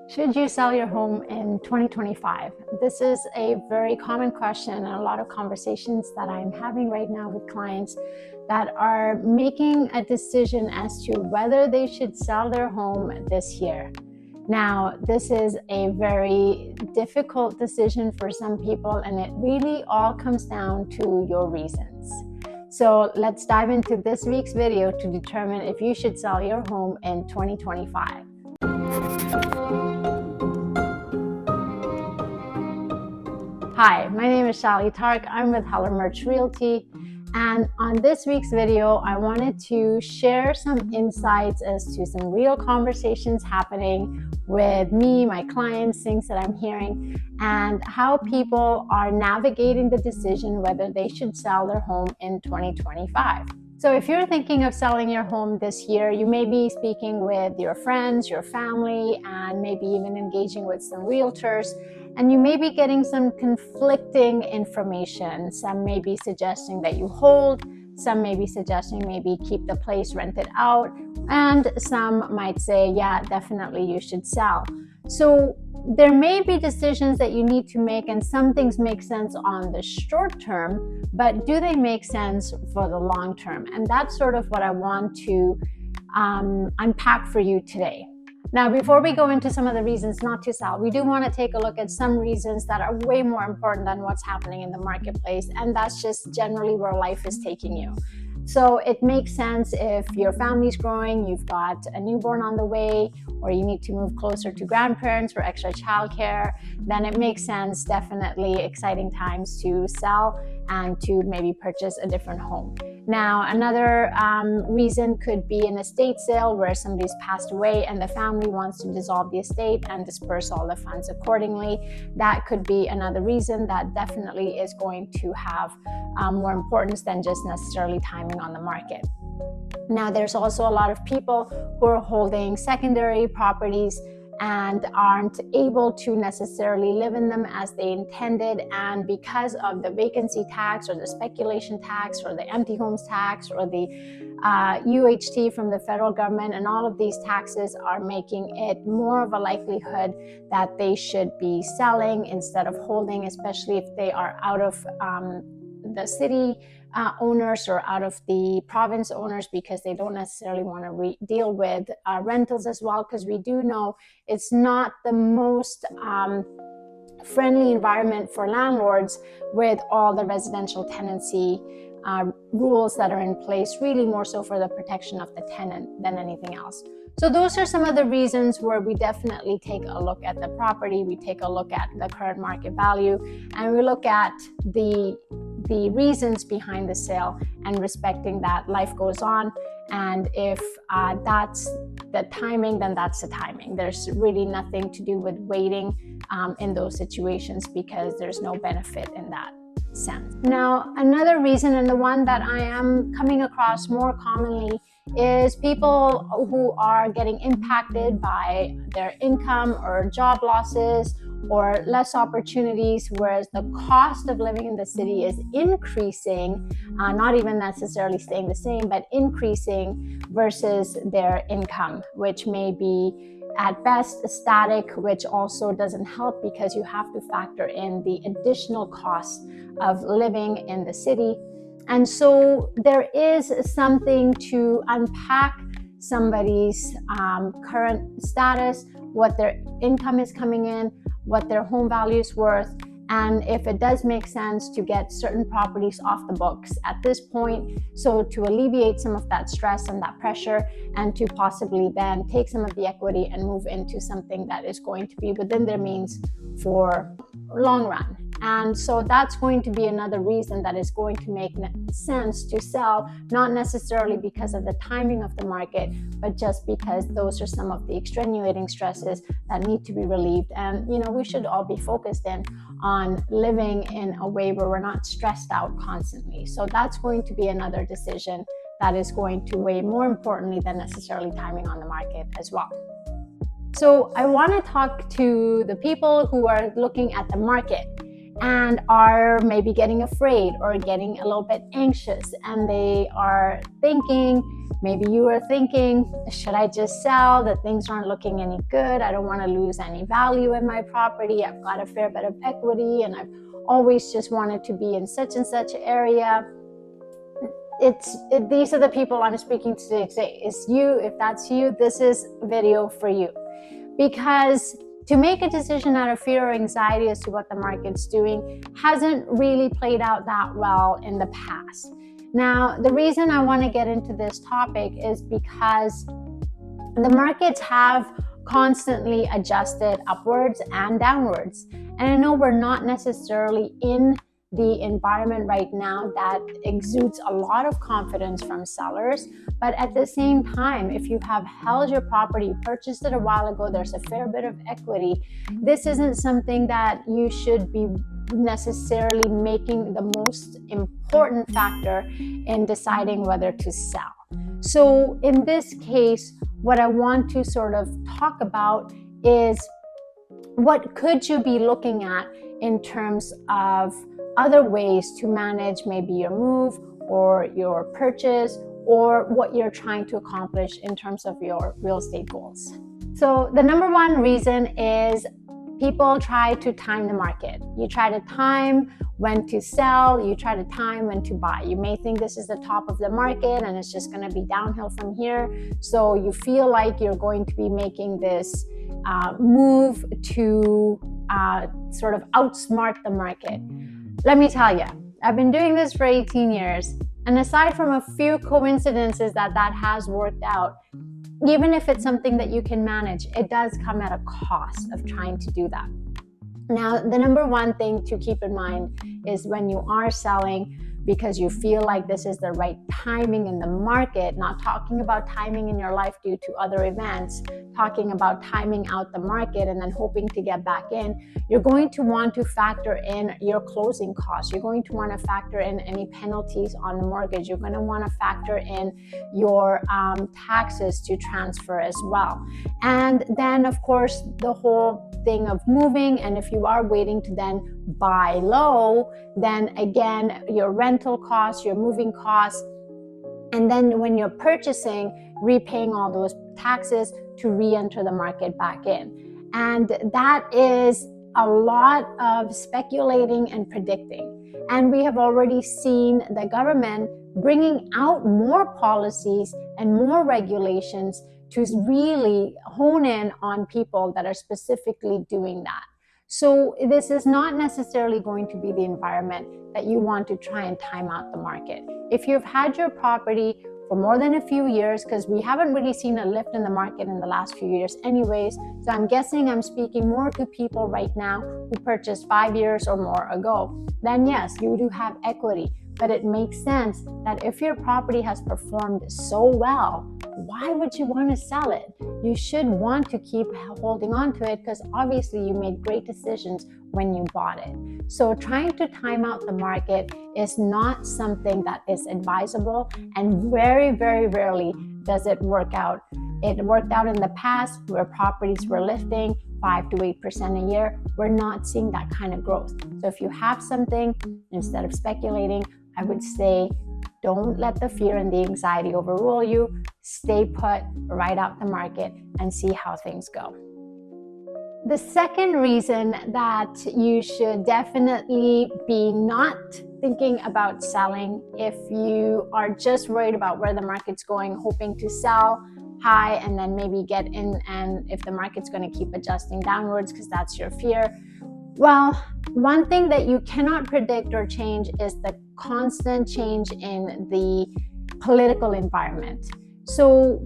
Should you sell your home in 2025? This is a very common question and a lot of conversations that I'm having right now with clients that are making a decision as to whether they should sell their home this year. Now, this is a very difficult decision for some people, and it really all comes down to your reasons. So let's dive into this week's video to determine if you should sell your home in 2025. Hi, my name is Shali Tark. I'm with Heller Merch Realty. And on this week's video, I wanted to share some insights as to some real conversations happening with me, my clients, things that I'm hearing, and how people are navigating the decision whether they should sell their home in 2025. So if you're thinking of selling your home this year, you may be speaking with your friends, your family, and maybe even engaging with some realtors. And you may be getting some conflicting information. Some may be suggesting that you hold, some may be suggesting maybe keep the place rented out, and some might say, yeah, definitely you should sell. So there may be decisions that you need to make, and some things make sense on the short term, but do they make sense for the long term? And that's sort of what I want to unpack for you today. Now, before we go into some of the reasons not to sell, we do want to take a look at some reasons that are way more important than what's happening in the marketplace, and that's just generally where life is taking you. So it makes sense if your family's growing, you've got a newborn on the way, or you need to move closer to grandparents for extra childcare, then it makes sense, definitely exciting times to sell and to maybe purchase a different home. Now, another reason could be an estate sale where somebody's passed away and the family wants to dissolve the estate and disperse all the funds accordingly. That could be another reason that definitely is going to have more importance than just necessarily timing on the market. Now, there's also a lot of people who are holding secondary properties and aren't able to necessarily live in them as they intended, and because of the vacancy tax or the speculation tax or the empty homes tax or the UHT from the federal government, and all of these taxes are making it more of a likelihood that they should be selling instead of holding, especially if they are out of the city owners or out of the province owners, because they don't necessarily want to deal with rentals as well, because we do know it's not the most friendly environment for landlords with all the residential tenancy rules that are in place, really more so for the protection of the tenant than anything else. So those are some of the reasons where we definitely take a look at the property, we take a look at the current market value, and we look at the reasons behind the sale and respecting that life goes on. And if that's the timing, then that's the timing. There's really nothing to do with waiting in those situations, because there's no benefit in that sense. Now, another reason, and the one that I am coming across more commonly, is people who are getting impacted by their income or job losses or less opportunities, whereas the cost of living in the city is increasing, not even necessarily staying the same, but increasing versus their income, which may be at best static, which also doesn't help because you have to factor in the additional costs of living in the city. And so there is something to unpack somebody's current status, what their income is coming in, what their home value is worth, and if it does make sense to get certain properties off the books at this point, so to alleviate some of that stress and that pressure, and to possibly then take some of the equity and move into something that is going to be within their means for long run. And so that's going to be another reason that is going to make sense to sell, not necessarily because of the timing of the market, but just because those are some of the extenuating stresses that need to be relieved. And, you know, we should all be focused in on living in a way where we're not stressed out constantly. So that's going to be another decision that is going to weigh more importantly than necessarily timing on the market as well. So I want to talk to the people who are looking at the market and are maybe getting afraid or getting a little bit anxious, and they are thinking Maybe you are thinking, should I just sell? That things aren't looking any good. I don't want to lose any value in my property. I've got a fair bit of equity and I've always just wanted to be in such and such area. These are the people I'm speaking to today. It's you. If that's you, this is a video for you. Because to make a decision out of fear or anxiety as to what the market's doing hasn't really played out that well in the past. Now, the reason I want to get into this topic is because the markets have constantly adjusted upwards and downwards. And I know we're not necessarily in the environment right now that exudes a lot of confidence from sellers, but at the same time, if you have held your property, purchased it a while ago, there's a fair bit of equity, this isn't something that you should be necessarily making the most important factor in deciding whether to sell. So in this case, what I want to sort of talk about is what could you be looking at in terms of other ways to manage maybe your move or your purchase or what you're trying to accomplish in terms of your real estate goals. So the number one reason is people try to time the market. You try to time when to sell, you try to time when to buy. You may think this is the top of the market and it's just going to be downhill from here. So you feel like you're going to be making this move to sort of outsmart the market. Let me tell you, I've been doing this for 18 years. And aside from a few coincidences that has worked out, even if it's something that you can manage, it does come at a cost of trying to do that. Now, the number one thing to keep in mind is when you are selling because you feel like this is the right timing in the market, not talking about timing in your life due to other events, talking about timing out the market and then hoping to get back in, you're going to want to factor in your closing costs. You're going to want to factor in any penalties on the mortgage. You're going to want to factor in your taxes to transfer as well. And then, of course, the whole thing of moving, and if you are waiting to then buy low, then again, your rental costs, your moving costs, and then when you're purchasing, repaying all those taxes to re-enter the market back in. And that is a lot of speculating and predicting. And we have already seen the government bringing out more policies and more regulations to really hone in on people that are specifically doing that. So this is not necessarily going to be the environment that you want to try and time out the market. If you've had your property for more than a few years, because we haven't really seen a lift in the market in the last few years anyways, so I'm guessing I'm speaking more to people right now who purchased 5 years or more ago, then yes, you do have equity. But it makes sense that if your property has performed so well, why would you want to sell it? You should want to keep holding on to it because obviously you made great decisions when you bought it. So trying to time out the market is not something that is advisable, and very, very rarely does it work out. It worked out in the past where properties were lifting 5 to 8% a year. We're not seeing that kind of growth. So if you have something, instead of speculating, I would say don't let the fear and the anxiety overrule you. Stay put, ride out the market, and see how things go. The second reason that you should definitely be not thinking about selling, if you are just worried about where the market's going, hoping to sell high and then maybe get in, and if the market's going to keep adjusting downwards because that's your fear. Well, one thing that you cannot predict or change is the constant change in the political environment. So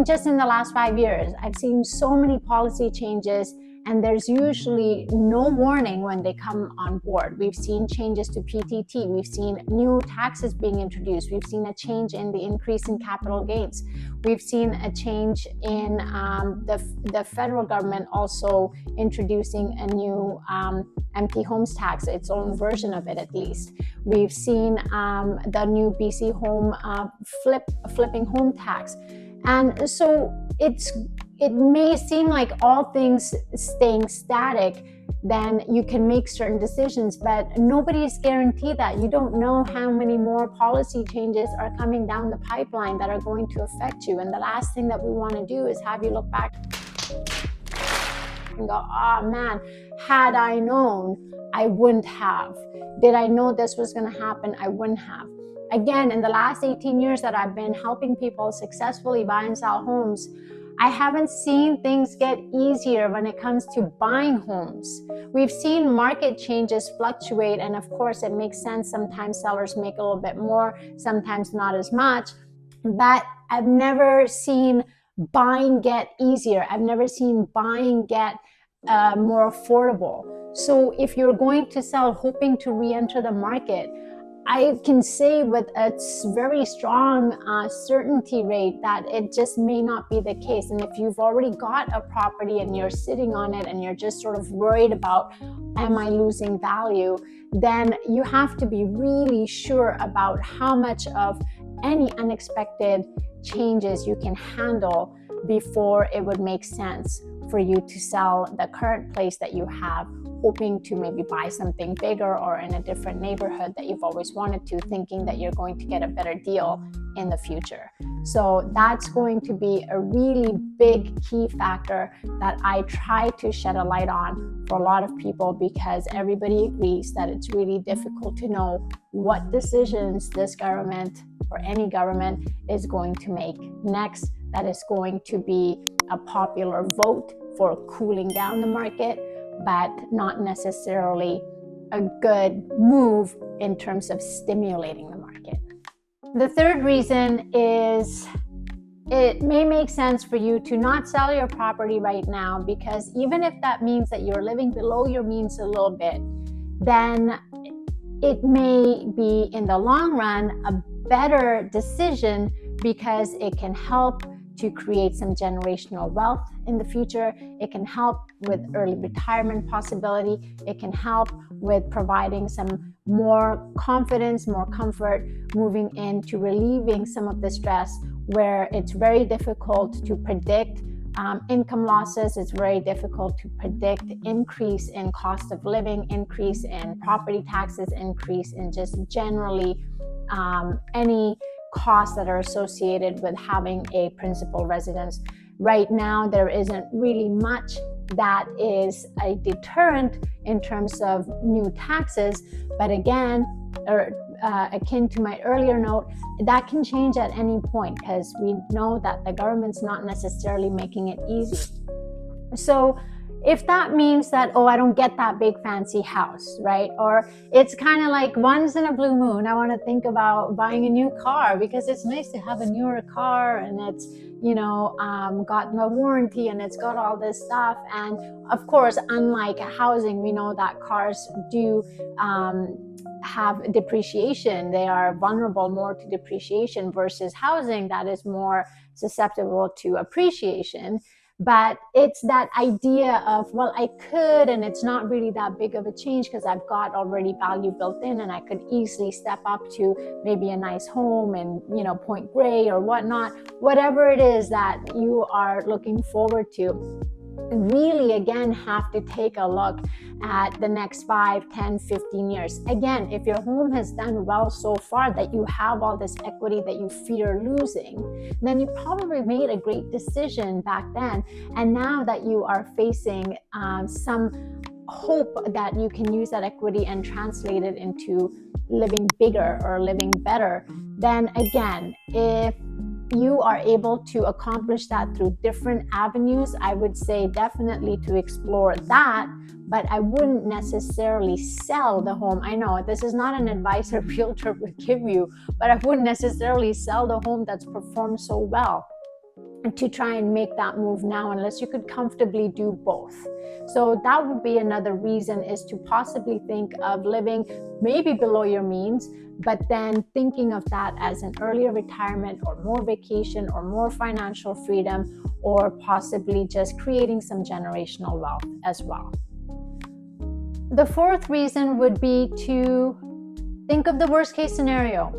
just in the last 5 years, I've seen so many policy changes, and there's usually no warning when they come on board. We've seen changes to PTT. We've seen new taxes being introduced. We've seen a change in the increase in capital gains. We've seen a change in the federal government also introducing a new empty homes tax, its own version of it at least. We've seen the new BC home flipping home tax. And so it may seem like all things staying static, then you can make certain decisions, but nobody is guaranteed that. You don't know how many more policy changes are coming down the pipeline that are going to affect you. And the last thing that we want to do is have you look back and go, oh man, had I known, I wouldn't have. Did I know this was going to happen? I wouldn't have. Again, in the last 18 years that I've been helping people successfully buy and sell homes, I haven't seen things get easier when it comes to buying homes. We've seen market changes fluctuate, and of course it makes sense. Sometimes sellers make a little bit more, sometimes not as much, but I've never seen buying get easier. I've never seen buying get more affordable. So if you're going to sell hoping to re-enter the market, I can say with a very strong certainty rate that it just may not be the case. And if you've already got a property and you're sitting on it and you're just sort of worried about, am I losing value? Then you have to be really sure about how much of any unexpected changes you can handle before it would make sense for you to sell the current place that you have, hoping to maybe buy something bigger or in a different neighborhood that you've always wanted to, thinking that you're going to get a better deal in the future. So that's going to be a really big key factor that I try to shed a light on for a lot of people, because everybody agrees that it's really difficult to know what decisions this government or any government is going to make next. That is going to be a popular vote for cooling down the market, but not necessarily a good move in terms of stimulating the market. The third reason is it may make sense for you to not sell your property right now, because even if that means that you're living below your means a little bit, then it may be in the long run a better decision, because it can help to create some generational wealth in the future. It can help with early retirement possibility. It can help with providing some more confidence, more comfort, moving into relieving some of the stress where it's very difficult to predict income losses. It's very difficult to predict increase in cost of living, increase in property taxes, increase in just generally any costs that are associated with having a principal residence. Right now, there isn't really much that is a deterrent in terms of new taxes, but again, akin to my earlier note, that can change at any point, because we know that the government's not necessarily making it easy. So if that means that, oh, I don't get that big fancy house, right? Or it's kind of like once in a blue moon, I want to think about buying a new car, because it's nice to have a newer car and it's, got no warranty and it's got all this stuff. And of course, unlike housing, we know that cars do have depreciation. They are vulnerable more to depreciation versus housing that is more susceptible to appreciation. But it's that idea of, well, I could, and it's not really that big of a change because I've got already value built in, and I could easily step up to maybe a nice home in, Point Grey or whatnot, whatever it is that you are looking forward to. Really, again, have to take a look at the next 5, 10, 15 years. Again, if your home has done well so far that you have all this equity that you fear losing, then you probably made a great decision back then. And now that you are facing some hope that you can use that equity and translate it into living bigger or living better, then again, if you are able to accomplish that through different avenues, I would say definitely to explore that, but I wouldn't necessarily sell the home. I know this is not an advice a realtor would give you, but I wouldn't necessarily sell the home that's performed so well to try and make that move now, unless you could comfortably do both. So that would be another reason, is to possibly think of living maybe below your means, but then thinking of that as an earlier retirement or more vacation or more financial freedom, or possibly just creating some generational wealth as well. The fourth reason would be to think of the worst case scenario,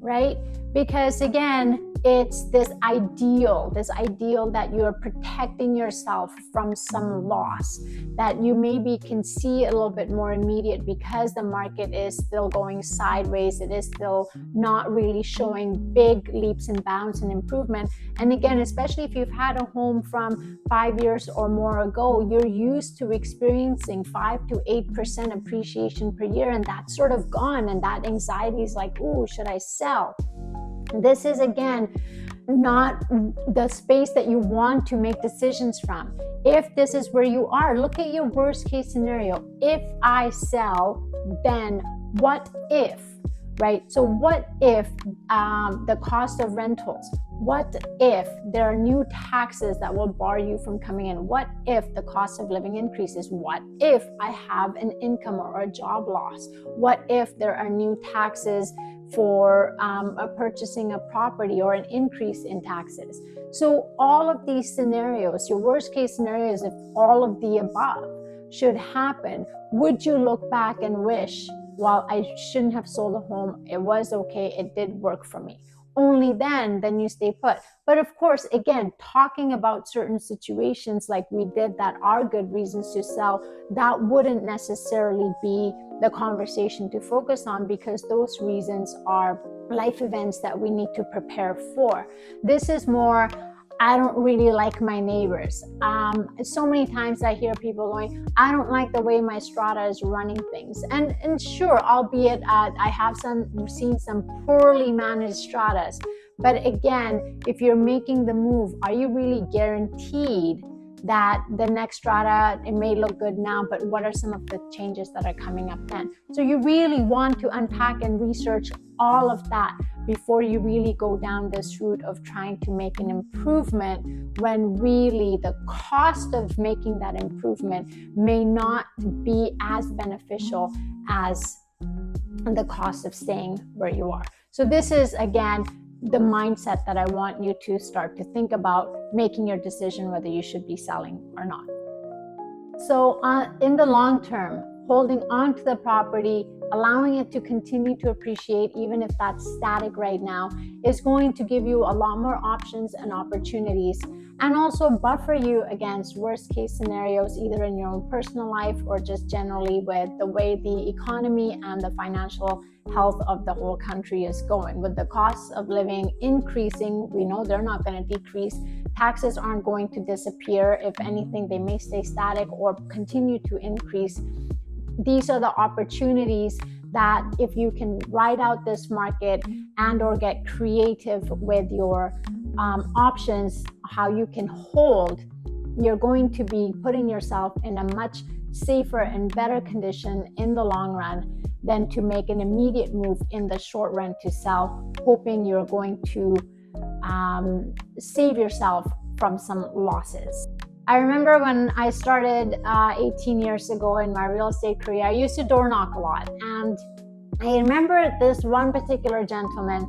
right? Because again, it's this ideal that you're protecting yourself from some loss, that you maybe can see a little bit more immediate because the market is still going sideways. It is still not really showing big leaps and bounds and improvement. And again, especially if you've had a home from 5 years or more ago, you're used to experiencing 5 to 8% appreciation per year, and that's sort of gone. And that anxiety is like, ooh, should I sell? This is, again, not the space that you want to make decisions from. If this is where you are, look at your worst case scenario. If I sell, then what if, right? So what if the cost of rentals? What if there are new taxes that will bar you from coming in? What if the cost of living increases? What if I have an income or a job loss? What if there are new taxes for purchasing a property or an increase in taxes? So all of these scenarios, your worst case scenarios, if all of the above should happen, would you look back and wish, well, I shouldn't have sold a home. It was okay. It did work for me. Only then you stay put. But of course, again, talking about certain situations like we did that are good reasons to sell, that wouldn't necessarily be the conversation to focus on, because those reasons are life events that we need to prepare for. This is more, I don't really like my neighbors. So many times I hear people going, I don't like the way my strata is running things. And sure, albeit I have seen some poorly managed stratas. But again, if you're making the move, are you really guaranteed that the next strata, it may look good now, but what are some of the changes that are coming up then? So you really want to unpack and research all of that before you really go down this route of trying to make an improvement, when really the cost of making that improvement may not be as beneficial as the cost of staying where you are. So this is, again, the mindset that I want you to start to think about making your decision whether you should be selling or not. So in the long term, holding on to the property, allowing it to continue to appreciate, even if that's static right now, is going to give you a lot more options and opportunities, and also buffer you against worst case scenarios, either in your own personal life or just generally with the way the economy and the financial health of the whole country is going. With the costs of living increasing, we know they're not going to decrease. Taxes aren't going to disappear. If anything, they may stay static or continue to increase. These are the opportunities that, if you can ride out this market and or get creative with your options, how you can hold, you're going to be putting yourself in a much safer and better condition in the long run than to make an immediate move in the short run to sell, hoping you're going to save yourself from some losses. I remember when I started 18 years ago in my real estate career, I used to door knock a lot. And I remember this one particular gentleman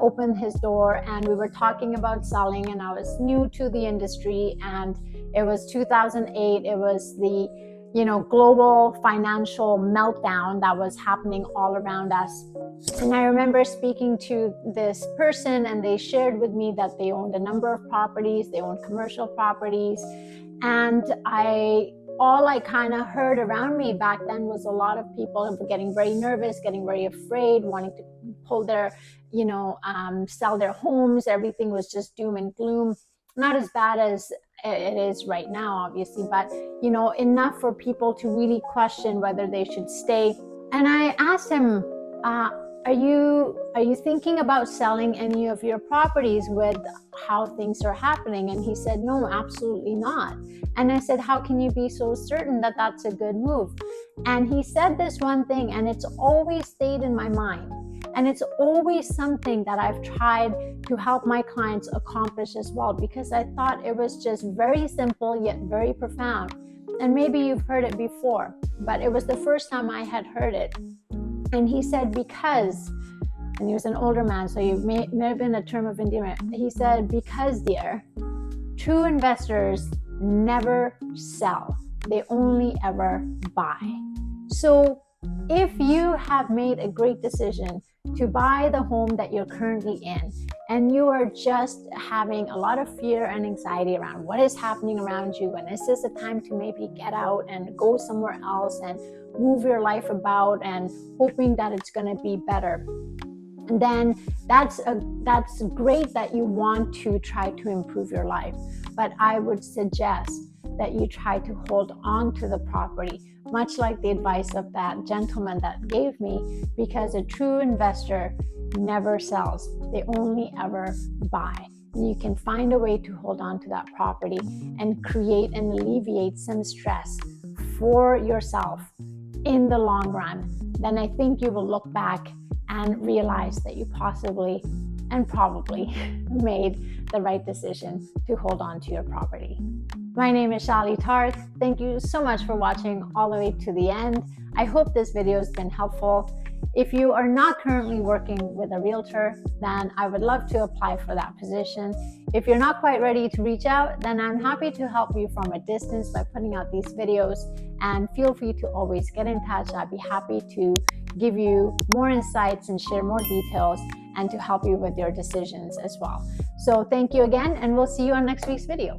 opened his door, and we were talking about selling, and I was new to the industry, and it was 2008. It was the global financial meltdown that was happening all around us. And I remember speaking to this person, and they shared with me that they owned a number of properties. They owned commercial properties. And all I kind of heard around me back then was a lot of people getting very nervous, getting very afraid, wanting to pull their, sell their homes. Everything was just doom and gloom. Not as bad as it is right now, obviously, but enough for people to really question whether they should stay. And I asked him, are you thinking about selling any of your properties with how things are happening? And he said, no, absolutely not. And I said, how can you be so certain that that's a good move? And he said this one thing, and it's always stayed in my mind. And it's always something that I've tried to help my clients accomplish as well, because I thought it was just very simple yet very profound. And maybe you've heard it before, but it was the first time I had heard it. And he said, because, and he was an older man, so it may have been a term of endearment. He said, because, dear, true investors never sell. They only ever buy. So If you have made a great decision to buy the home that you're currently in, and you are just having a lot of fear and anxiety around what is happening around you, and is this a time to maybe get out and go somewhere else and move your life about and hoping that it's going to be better, then that's great that you want to try to improve your life. But I would suggest that you try to hold on to the property, much like the advice of that gentleman that gave me, because a true investor never sells. They only ever buy. You can find a way to hold on to that property and create and alleviate some stress for yourself in the long run. Then I think you will look back and realize that you possibly and probably made the right decision to hold on to your property. My name is Shali Tark. Thank you so much for watching all the way to the end. I hope this video has been helpful. If you are not currently working with a realtor, then I would love to apply for that position. If you're not quite ready to reach out, then I'm happy to help you from a distance by putting out these videos, and feel free to always get in touch. I'd be happy to give you more insights and share more details and to help you with your decisions as well. So thank you again, and we'll see you on next week's video.